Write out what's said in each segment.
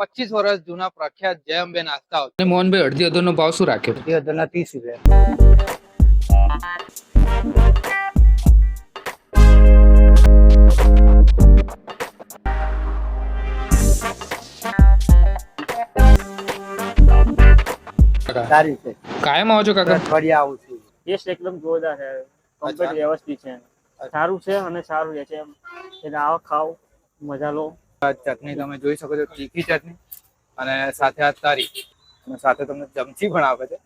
25 વર્ષ જૂના પ્રખ્યાત જય અંબે નાસ્તા અને મોહનભાઈ અડધી હજારનો ભાવ શું રાખ્યો? અડધી હજારના 30 રૂપિયા. સારી છે. કાયમ આવો છો કાકા? અઠવાડિયે આવું છું. ટેસ્ટ એકદમ જોરદાર છે, કમ્પ્લીટ વ્યવસ્થિત છે, સારું છે અને સારું રહે છે એમ. એટલે આવો ખાઓ, મજા લો. ચટણી તમે જોઈ શકો છો, તીખી ચટણી અને સાથે આ તારી અને સાથે તમને ચમચી પણ આપે છે.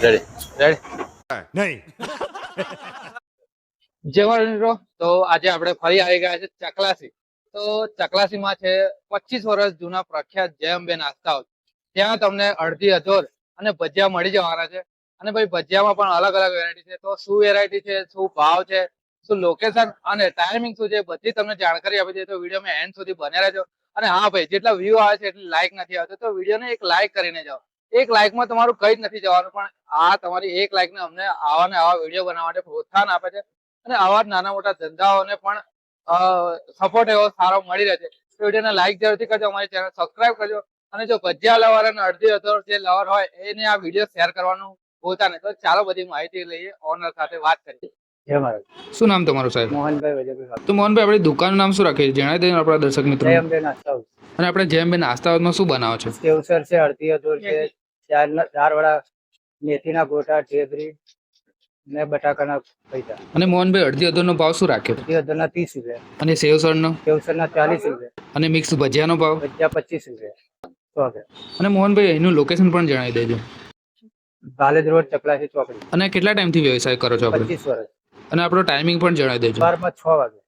રેડી નહીં. જેવા મિત્રો, તો આજે આપણે ફરી આવી ગયા છે ચકલાસી. તો ચકલાસીમાં છે 25 વર્ષ જૂના પ્રખ્યાત જય અંબે નાસ્તાઓ. ત્યાં તમને અડધી અધોર અને ભજીયા મળી જવાના છે. અને ભાઈ ભજીયામાં પણ અલગ અલગ વેરાયટી છે. તો શું વેરાયટી છે, શું ભાવ છે, શું લોકેશન અને ટાઈમિંગ શું છે, બધી તમને જાણકારી આપી દઈએ. તો વિડીયોમાં એન્ડ સુધી બને રહેજો. અને હા ભાઈ, જેટલા વ્યૂ આવે છે એટલી લાઈક નથી આવતો, તો વિડીયોને એક લાઈક કરીને જાઓ. એક લાઈકમાં તમારું કઈ જ નથી જવાનું, પણ આ તમારી એક લાઈક ને અમને આવા ને આવા વિડીયો બનાવવા માટે પ્રોત્સાહન આપે છે. અને આવા નાના મોટા ધંધાઓને પણ સપોર્ટ એવો સારો મળી રહે છે. તો વિડીયોને લાઈક જરૂરથી કરજો, અમારી ચેનલ સબસ્ક્રાઇબ કરજો. અને જો ભજીયા લવર અને અડધી અધોર જે લવર હોય એને આ વિડીયો શેર કરવાનું ભૂલતા નહીં. તો ચાલો બધી માહિતી લઈએ, ઓનર સાથે વાત કરીએ. જય મહારાજ. શું નામ તમારું સાહેબ? મોહનભાઈ વજયભાઈ. તો મોહનભાઈ, આપણી દુકાનનું નામ શું રાખ્યું? જણાવી દઈએ આપણા દર્શક મિત્રો. જય અંબે નાસ્તા હાઉસ. અને આપણે જય અંબે નાસ્તા હાઉસમાં શું બનાવો છો? સેવસર છે, અડધી અધોર છે, ચાર વડા મેથીના ગોટા, ઢેબરી ને બટાકાના પૈસા. અને મોહનભાઈ અડધી હજારનો ભાવ શું રાખ્યો? અડધી હજારના 30 રૂપિયા. અને સેવસરનો? સેવસરના 40 રૂપિયા. અને મિક્સ ભજીયાનો ભાવ? ભજીયા 25 રૂપિયા. 100 રૂપિયા. અને મોહનભાઈ એનું લોકેશન પણ જણાવી દેજો. બાલેજ રોડ, ચકલાસી ચોકડી. અને કેટલા ટાઈમથી વ્યવસાય કરો છો આપણે? 25 વર્ષ. અને આપણો ટાઈમિંગ પણ જણાવી દેજો. સવારમાં 6 વાગે.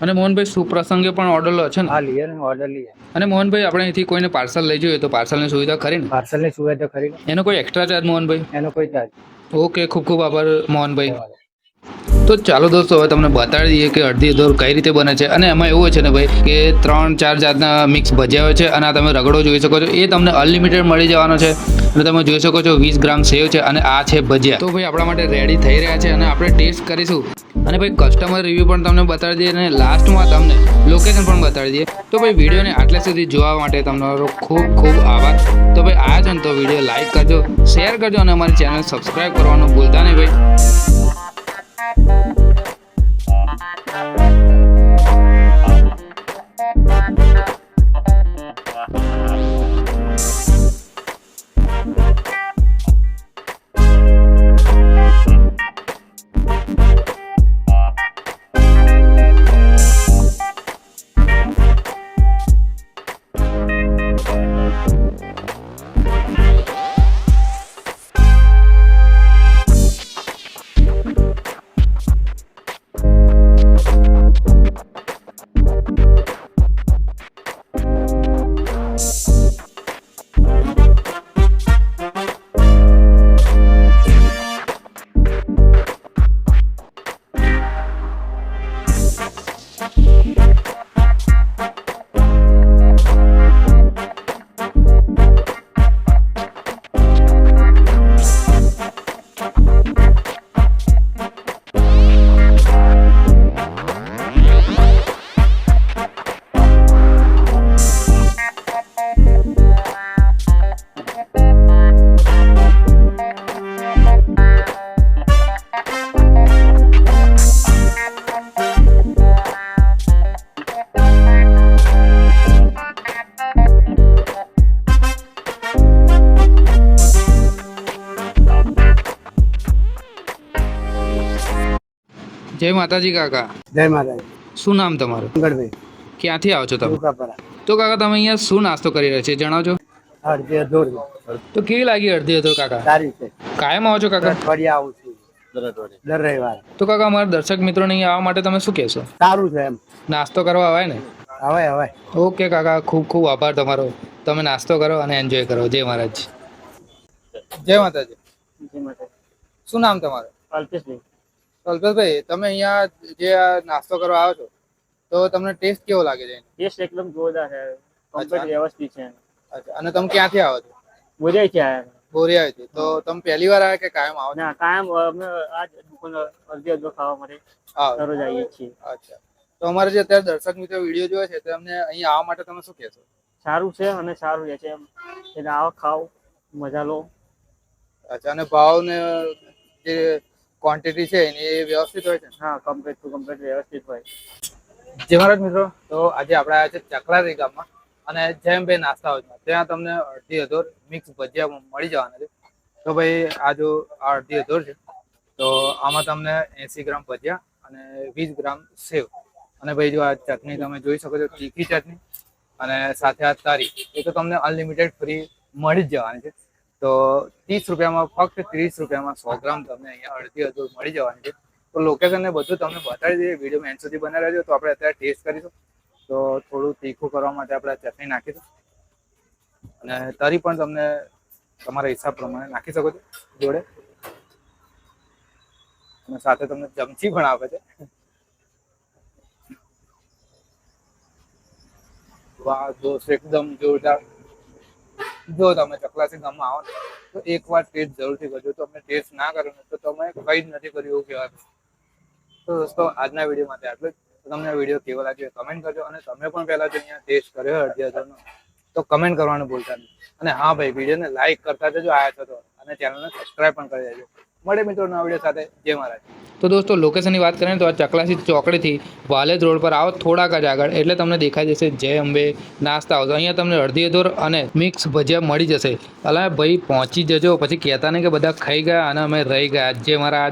અને મોહનભાઈ સુપ્રસંગે પણ ઓર્ડર લો છે ને? હા, લઈએ ને, ઓર્ડર લઈએ. અને મોહનભાઈ, આપણે અહીંથી કોઈને પાર્સલ લઈ જોઈએ તો પાર્સલની સુવિધા ખરી ને? પાર્સલની સુવિધા ખરી. એનો કોઈ એક્સ્ટ્રા ચાર્જ મોહનભાઈ? એનો કોઈ ચાર્જ. ઓકે, ખૂબ ખૂબ આભાર મોહનભાઈ. તો ચાલો દોસ્તો, હવે તમને બતાવી દઈએ કે અડધી અધોર કઈ રીતે બને છે. અને એમાં એવું છે ને ભાઈ કે 3-4 જાતના મિક્સ ભજીયા હોય છે. અને આ તમે રગડો જોઈ શકો છો, એ તમને અનલિમિટેડ મળી જવાનો છે. અને તમે જોઈ શકો છો 20 ગ્રામ સેવ છે અને આ છે ભજીયા. તો ભાઈ આપણા માટે રેડી થઈ રહ્યા છે અને આપણે ટેસ્ટ કરીશું. અને ભાઈ કસ્ટમર રિવ્યુ પણ તમને બતાવી દઈએ અને લાસ્ટમાં તમને લોકેશન પણ બતાવી દઈએ. તો ભાઈ વિડીયોને આટલા સુધી જોવા માટે તમારો ખૂબ ખૂબ આભાર. તો ભાઈ આયા છો ને તો વિડીયો લાઈક કરજો, શેર કરજો અને અમારી ચેનલ સબસ્ક્રાઈબ કરવાનું ભૂલતા નહીં ભાઈ. જય માતાજી કાકા. જય મહારાજ. શું નામ તમારું? મંગળભાઈ. ક્યાંથી આવો છો તમે? દુકાપરા. તો કાકા તમે અહીંયા શું નાસ્તો કરી રહ્યા છે જણાવજો. અડધી અધોર. તો કેવી લાગી અડધી અધોર કાકા? સારી છે. કાયમ આવો છો કાકા? અઠવાડિયે આવું છું. દર રવિવારે. તો કાકા અમારા દર્શક મિત્રોને અહીંયા આવવા માટે તમે શું કહેશો? સારું છે એમ. નાસ્તો કરવા આવાય ને? હવે હવે. ઓકે કાકા, ખૂબ ખૂબ આભાર તમારો. તમે નાસ્તો કરો અને એન્જોય કરો. જય મહારાજ. જય માતાજી. જય માતાજી. શું નામ તમારું? અલ્પેશભાઈ. કલ્પેશભાઈ, તમે અહીંયા જે આ નાસ્તો કરવા આવો છો તો તમને ટેસ્ટ કેવો લાગે છે? ટેસ્ટ એકદમ જોરદાર છે, કમ્પ્લીટ વ્યવસ્થિત છે. અચ્છા, અને તમે ક્યાંથી આવો છો? બોજાઈ છે આયા. બોરિયાવીથી. તો તમે પહેલી વાર આવ્યા કે કાયમ આવો છો? ના કાયમ અમે આ જ દુકાન અડધી અડધો ખાવા માટે આવો. દરરોજ આવીએ છીએ. અચ્છા. તો અમારે જે અત્યારે દર્શક મિત્રો વિડીયો જોવે છે તેમને અહીં આવવા માટે તમે શું કહેશો? સારું છે અને સારું રહે છે એમ. એટલે આવો ખાઓ, મજા લો. અચ્છા. અને ભાવ ને જે ક્વોન્ટિટી છે એની એ વ્યવસ્થિત હોય છે ને? હા, કમ્પ્લીટ ટુ કમ્પ્લીટ વ્યવસ્થિત હોય. જય મહારાજ મિત્રો. તો આજે આપણે આવ્યા છે ચકલાસી ગામમાં અને જેમ બે નાસ્તા હાઉસમાં. ત્યાં તમને અડધી અધોર મિક્સ ભજીયા મળી જવાના છે. તો ભાઈ આ જો આ અડધી અધોર છે તો આમાં તમને 80 ગ્રામ ભજીયા અને 20 ગ્રામ સેવ અને ભાઈ જો આ ચટણી તમે જોઈ શકો છો, તીખી ચટણી અને સાથે આ તારી એ તો તમને અનલિમિટેડ ફ્રી મળી જ જવાની છે. તો 30 રૂપિયામાં, ફક્ત 30 રૂપિયામાં 100 ગ્રામ તમને અહીંયા અડધી અધોર મળી જવાની છે. તો લોકેશન ને બધું તમને બતાવી દઈએ. વિડીયો એન્ડ સુધી બનાવી રહેજો. તો આપણે અત્યારે ટેસ્ટ કરીશું. તો થોડું તીખું કરવા માટે આપણે ચટણી નાખીશું અને તરી પણ તમને તમારા હિસાબ પ્રમાણે નાખી શકો છો જોડે. અને સાથે તમને ચમચી પણ આપે છે. વાહ દોસ્ત, એકદમ જોરદાર. જો તમે ચકલાસી ગામમાં આવો ને તો એકવાર ટેસ્ટ જરૂરથી કરજો. તો તમને ટેસ્ટ ના કરો ને તો તમે કઈ જ નથી કર્યું એવું કહેવાય. તો દોસ્તો આજના વિડીયો માટે આટલું જ. તો તમને વિડીયો કેવો લાગ્યો કમેન્ટ કરજો. અને તમે પણ પહેલા જો અહીંયા ટેસ્ટ કર્યો અડધી હજારનો તો કમેન્ટ કરવાનું ભૂલતા નહીં. અને હા ભાઈ, વિડીયોને લાઈક કરતા જજો આયા છો તો, અને ચેનલને સબસ્ક્રાઈબ પણ કરી દેજો. મળે મિત્રો નવા વિડીયો સાથે. જય મહારાજ. તો દોસ્તો લોકેશનની વાત કરીએ તો આ ચકલાસી ચોકડીથી વાલેજ રોડ પર આવો થોડાક જ આગળ એટલે તમને દેખાઈ જશે જય અંબે નાસ્તા હાઉસ. અહીંયા તમને અડધી અધોર અને મિક્સ ભજીયા મળી જશે. અલા ભાઈ પહોંચી જજો, પછી કહેતા નહીં કે બધા ખાઈ ગયા અને અમે રહી ગયા. જે મારા